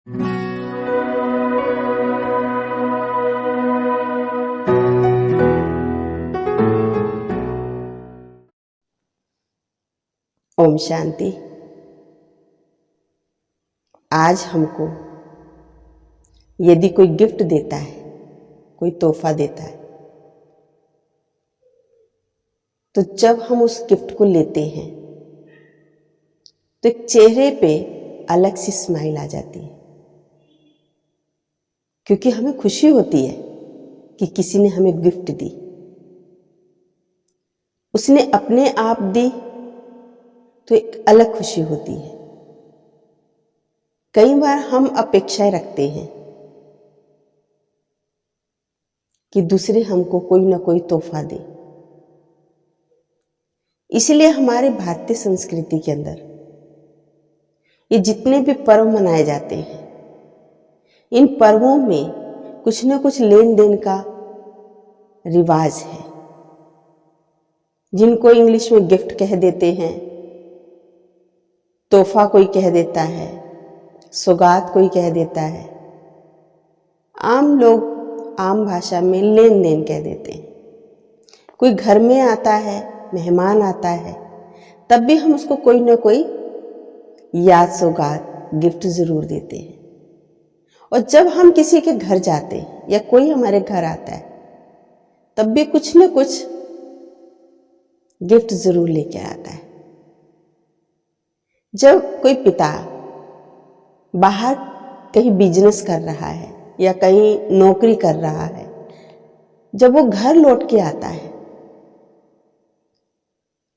ओम शांति। आज हमको यदि कोई गिफ्ट देता है, कोई तोहफा देता है, तो जब हम उस गिफ्ट को लेते हैं तो एक चेहरे पे अलग सी स्माइल आ जाती है, क्योंकि हमें खुशी होती है कि किसी ने हमें गिफ्ट दी। उसने अपने आप दी तो एक अलग खुशी होती है। कई बार हम अपेक्षाएं रखते हैं कि दूसरे हमको कोई ना कोई तोहफा दे। इसलिए हमारे भारतीय संस्कृति के अंदर ये जितने भी पर्व मनाए जाते हैं, इन पर्वों में कुछ न कुछ लेन देन का रिवाज है, जिनको इंग्लिश में गिफ्ट कह देते हैं, तोहफा कोई कह देता है, सौगात कोई कह देता है। आम लोग आम भाषा में लेन देन कह देते हैं। कोई घर में आता है, मेहमान आता है, तब भी हम उसको कोई ना कोई याद सौगात गिफ्ट जरूर देते हैं। और जब हम किसी के घर जाते हैं या कोई हमारे घर आता है, तब भी कुछ न कुछ गिफ्ट जरूर लेके आता है। जब कोई पिता बाहर कहीं बिजनेस कर रहा है या कहीं नौकरी कर रहा है, जब वो घर लौट के आता है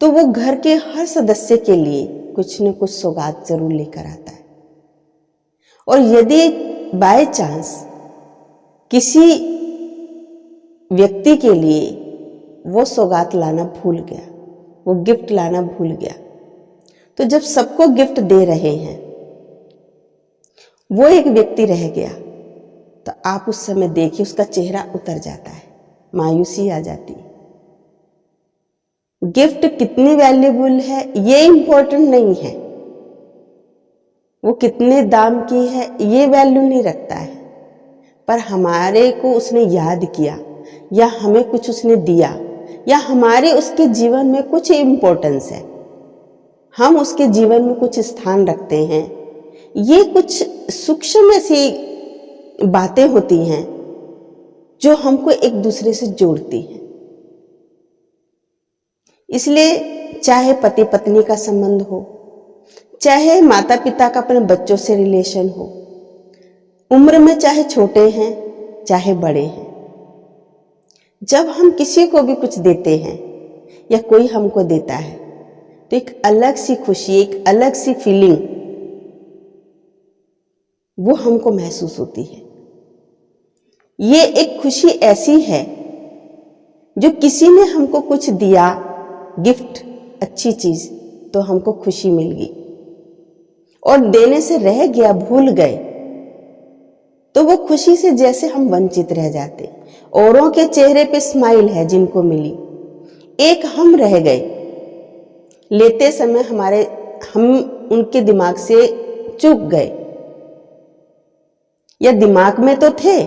तो वो घर के हर सदस्य के लिए कुछ न कुछ सौगात जरूर लेकर आता है। और यदि बाय चांस किसी व्यक्ति के लिए वो सौगात लाना भूल गया, वो गिफ्ट लाना भूल गया, तो जब सबको गिफ्ट दे रहे हैं, वो एक व्यक्ति रह गया, तो आप उस समय देखिए उसका चेहरा उतर जाता है, मायूसी आ जाती है। गिफ्ट कितनी वैल्यूबल है ये इंपॉर्टेंट नहीं है, वो कितने दाम की है ये वैल्यू नहीं रखता है, पर हमारे को उसने याद किया या हमें कुछ उसने दिया या हमारे उसके जीवन में कुछ इंपॉर्टेंस है, हम उसके जीवन में कुछ स्थान रखते हैं। ये कुछ सूक्ष्म ऐसी बातें होती हैं जो हमको एक दूसरे से जोड़ती हैं। इसलिए चाहे पति पत्नी का संबंध हो, चाहे माता पिता का अपने बच्चों से रिलेशन हो, उम्र में चाहे छोटे हैं चाहे बड़े हैं, जब हम किसी को भी कुछ देते हैं या कोई हमको देता है तो एक अलग सी खुशी, एक अलग सी फीलिंग वो हमको महसूस होती है। ये एक खुशी ऐसी है जो किसी ने हमको कुछ दिया, गिफ्ट, अच्छी चीज, तो हमको खुशी मिल गई, और देने से रह गया, भूल गए, तो वो खुशी से जैसे हम वंचित रह जाते। औरों के चेहरे पे स्माइल है जिनको मिली, एक हम रह गए। लेते समय हम उनके दिमाग से चूक गए, या दिमाग में तो थे,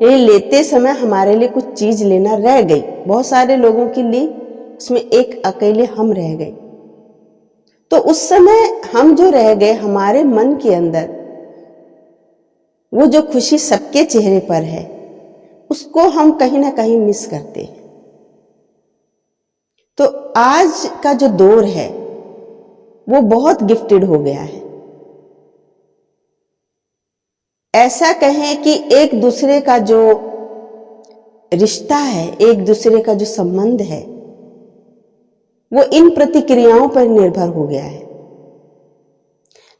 ये लेते समय हमारे लिए कुछ चीज लेना रह गई। बहुत सारे लोगों के लिए उसमें एक अकेले हम रह गए। तो उस समय हम जो रह गए, हमारे मन के अंदर वो जो खुशी सबके चेहरे पर है, उसको हम कहीं ना कहीं मिस करते हैं। तो आज का जो दौर है वो बहुत गिफ्टेड हो गया है। ऐसा कहें कि एक दूसरे का जो रिश्ता है, एक दूसरे का जो संबंध है, वो इन प्रतिक्रियाओं पर निर्भर हो गया है।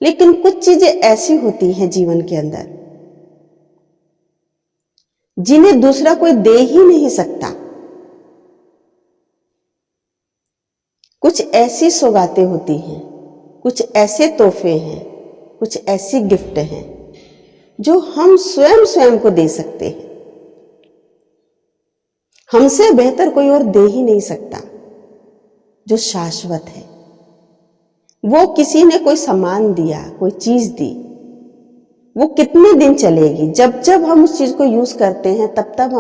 लेकिन कुछ चीजें ऐसी होती हैं जीवन के अंदर जिन्हें दूसरा कोई दे ही नहीं सकता। कुछ ऐसी सौगातें होती हैं, कुछ ऐसे तोहफे हैं, कुछ ऐसी गिफ्ट हैं जो हम स्वयं को दे सकते हैं। हमसे बेहतर कोई और दे ही नहीं सकता। जो शाश्वत है, वो किसी ने कोई सामान दिया, कोई चीज दी, वो कितने दिन चलेगी। जब जब हम उस चीज को यूज करते हैं तब तब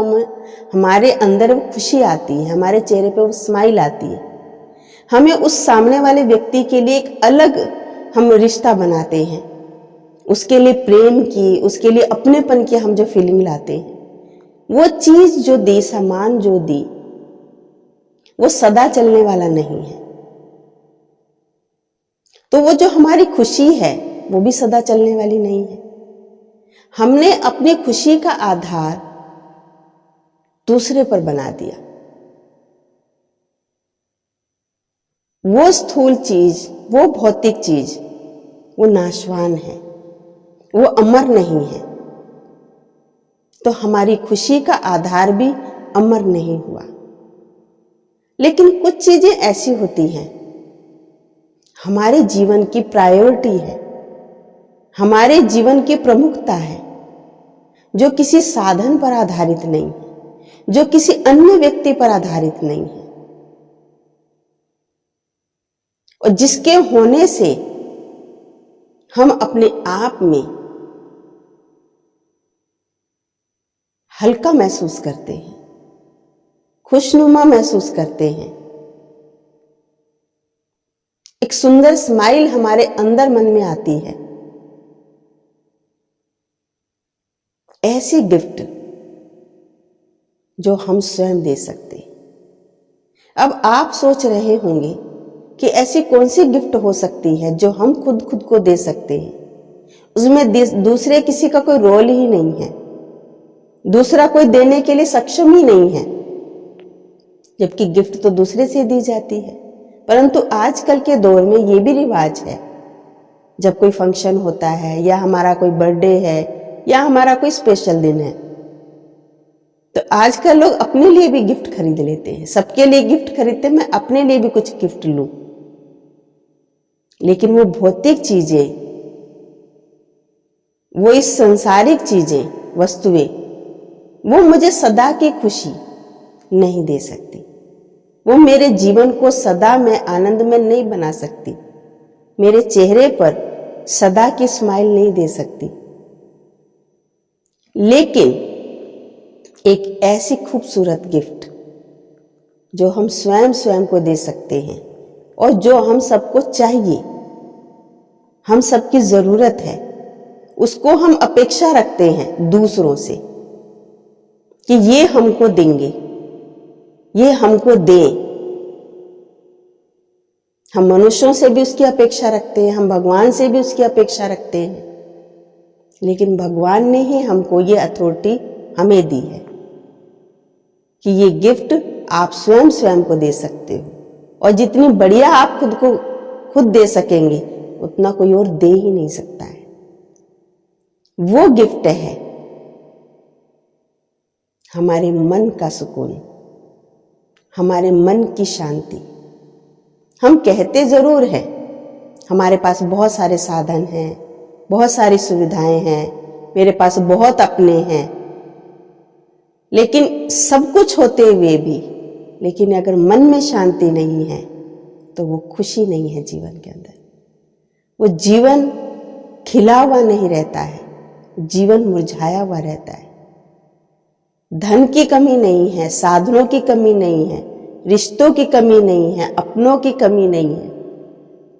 हमारे अंदर वो खुशी आती है, हमारे चेहरे पे वो स्माइल आती है। हमें उस सामने वाले व्यक्ति के लिए एक अलग हम रिश्ता बनाते हैं, उसके लिए प्रेम की, उसके लिए अपनेपन की हम जो फीलिंग लाते हैं, वो चीज जो दी, सामान जो दी, वो सदा चलने वाला नहीं है। तो वो जो हमारी खुशी है वो भी सदा चलने वाली नहीं है। हमने अपनी खुशी का आधार दूसरे पर बना दिया। वो स्थूल चीज, वो भौतिक चीज, वो नाशवान है, वो अमर नहीं है। तो हमारी खुशी का आधार भी अमर नहीं हुआ। लेकिन कुछ चीजें ऐसी होती हैं, हमारे जीवन की प्रायोरिटी है, हमारे जीवन की प्रमुखता है, जो किसी साधन पर आधारित नहीं है, जो किसी अन्य व्यक्ति पर आधारित नहीं है, और जिसके होने से हम अपने आप में हल्का महसूस करते हैं, खुशनुमा महसूस करते हैं, एक सुंदर स्माइल हमारे अंदर मन में आती है। ऐसी गिफ्ट जो हम स्वयं दे सकते हैं। अब आप सोच रहे होंगे कि ऐसी कौन सी गिफ्ट हो सकती है जो हम खुद को दे सकते हैं, उसमें दूसरे किसी का कोई रोल ही नहीं है, दूसरा कोई देने के लिए सक्षम ही नहीं है, जबकि गिफ्ट तो दूसरे से दी जाती है। परंतु आजकल के दौर में ये भी रिवाज है, जब कोई फंक्शन होता है या हमारा कोई बर्थडे है या हमारा कोई स्पेशल दिन है, तो आजकल लोग अपने लिए भी गिफ्ट खरीद लेते हैं। सबके लिए गिफ्ट खरीदते, मैं अपने लिए भी कुछ गिफ्ट लूं। लेकिन वो भौतिक चीजें, वो इस संसारिक चीजें, वस्तुएं, वो मुझे सदा की खुशी नहीं दे सकती। वो मेरे जीवन को सदा में आनंद में नहीं बना सकती, मेरे चेहरे पर सदा की स्माइल नहीं दे सकती। लेकिन एक ऐसी खूबसूरत गिफ्ट जो हम स्वयं को दे सकते हैं और जो हम सबको चाहिए, हम सबकी जरूरत है, उसको हम अपेक्षा रखते हैं दूसरों से कि ये हमको देंगे, ये हमको दें। हम मनुष्यों से भी उसकी अपेक्षा रखते हैं, हम भगवान से भी उसकी अपेक्षा रखते हैं। लेकिन भगवान ने ही हमको ये अथॉरिटी हमें दी है कि ये गिफ्ट आप स्वयं को दे सकते हो, और जितनी बढ़िया आप खुद दे सकेंगे उतना कोई और दे ही नहीं सकता है। वो गिफ्ट है हमारे मन का सुकून, हमारे मन की शांति। हम कहते जरूर हैं हमारे पास बहुत सारे साधन हैं, बहुत सारी सुविधाएं हैं, मेरे पास बहुत अपने हैं, लेकिन सब कुछ होते हुए भी, लेकिन अगर मन में शांति नहीं है तो वो खुशी नहीं है जीवन के अंदर। वो जीवन खिला हुआ नहीं रहता है, जीवन मुरझाया हुआ रहता है। धन की कमी नहीं है, साधनों की कमी नहीं है, रिश्तों की कमी नहीं है, अपनों की कमी नहीं है।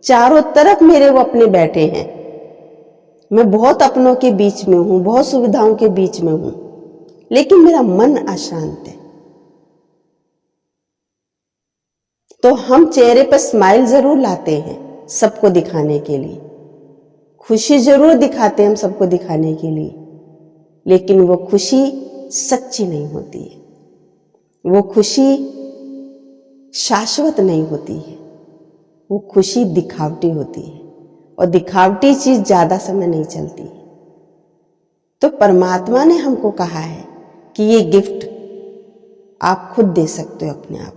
चारों तरफ मेरे वो अपने बैठे हैं, मैं बहुत अपनों के बीच में हूं, बहुत सुविधाओं के बीच में हूं, लेकिन मेरा मन अशांत है। तो हम चेहरे पर स्माइल जरूर लाते हैं सबको दिखाने के लिए, खुशी जरूर दिखाते हैं हम सबको दिखाने के लिए, लेकिन वो खुशी सच्ची नहीं होती है, वो खुशी शाश्वत नहीं होती है, वो खुशी दिखावटी होती है, और दिखावटी चीज ज्यादा समय नहीं चलती है। तो परमात्मा ने हमको कहा है कि ये गिफ्ट आप खुद दे सकते हो अपने आप,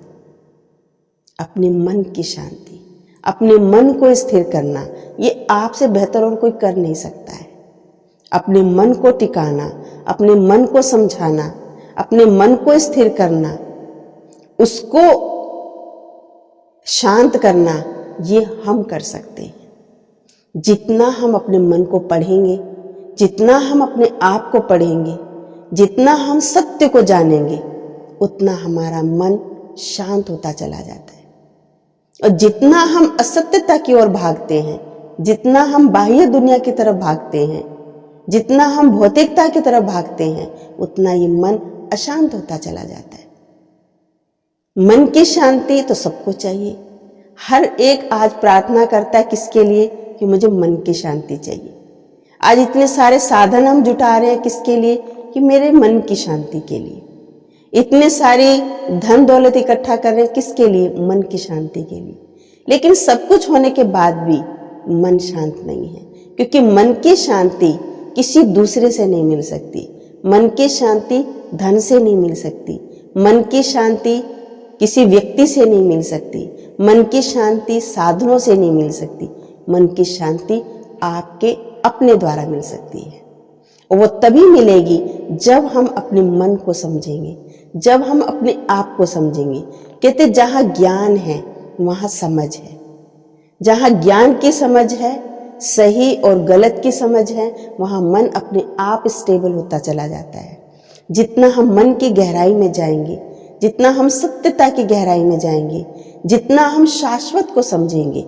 अपने मन की शांति, अपने मन को स्थिर करना, ये आपसे बेहतर और कोई कर नहीं सकता है। अपने मन को टिकाना, अपने मन को समझाना, अपने मन को स्थिर करना, उसको शांत करना, ये हम कर सकते हैं। जितना हम अपने मन को पढ़ेंगे, जितना हम अपने आप को पढ़ेंगे, जितना हम सत्य को जानेंगे, उतना हमारा मन शांत होता चला जाता है। और जितना हम असत्यता की ओर भागते हैं, जितना हम बाह्य दुनिया की तरफ भागते हैं, जितना हम भौतिकता की तरफ भागते हैं, उतना ये मन अशांत होता चला जाता है। मन की शांति तो सबको चाहिए। हर एक आज प्रार्थना करता है किसके लिए? कि मुझे मन की शांति चाहिए। आज इतने सारे साधन हम जुटा रहे हैं किसके लिए? कि मेरे मन की शांति के लिए। इतने सारी धन दौलत इकट्ठा कर रहे हैं किसके लिए? मन की शांति के लिए। लेकिन सब कुछ होने के बाद भी मन शांत नहीं है, क्योंकि मन की शांति किसी दूसरे से नहीं मिल सकती। मन की शांति धन से नहीं मिल सकती। मन की शांति किसी व्यक्ति से नहीं मिल सकती। मन की शांति साधनों से नहीं मिल सकती। मन की शांति आपके अपने द्वारा मिल सकती है। वो तभी मिलेगी जब हम अपने मन को समझेंगे, जब हम अपने आप को समझेंगे। कहते जहाँ ज्ञान है वहाँ समझ है। जहाँ ज्ञान की समझ है, सही और गलत की समझ है, वहाँ मन अपने आप स्टेबल होता चला जाता है। जितना हम मन की गहराई में जाएंगे, जितना हम सत्यता की गहराई में जाएंगे, जितना हम शाश्वत को समझेंगे,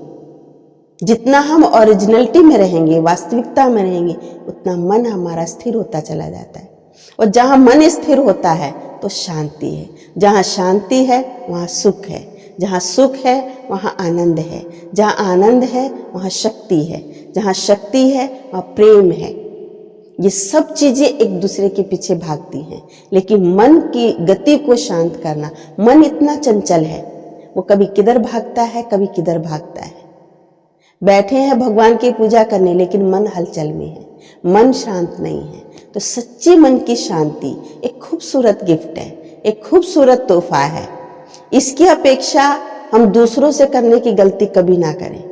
जितना हम ओरिजिनलिटी में रहेंगे, वास्तविकता में रहेंगे, उतना मन हमारा स्थिर होता चला जाता है। और जहाँ मन स्थिर होता है तो शांति है। जहाँ शांति है वहाँ सुख है। जहाँ सुख है वहाँ आनंद है। जहाँ आनंद है वहाँ शक्ति है। जहाँ शक्ति है वहाँ प्रेम है। ये सब चीजें एक दूसरे के पीछे भागती हैं, लेकिन मन की गति को शांत करना। मन इतना चंचल है, वो कभी किधर भागता है, कभी किधर भागता है। बैठे हैं भगवान की पूजा करने, लेकिन मन हलचल में है, मन शांत नहीं है। तो सच्ची मन की शांति एक खूबसूरत गिफ्ट है, एक खूबसूरत तोहफा है। इसकी अपेक्षा हम दूसरों से करने की गलती कभी ना करें,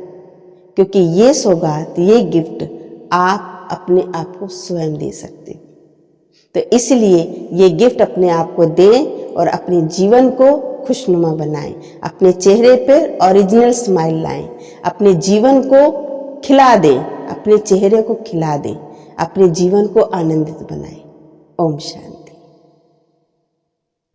क्योंकि ये सौगात, ये गिफ्ट आप अपने आप को स्वयं दे सकते हो। तो इसलिए ये गिफ्ट अपने आप को दें और अपने जीवन को खुशनुमा बनाएं। अपने चेहरे पर ओरिजिनल स्माइल लाएं। अपने जीवन को खिला दें, अपने चेहरे को खिला दें, अपने जीवन को आनंदित बनाएं। ओम शांति।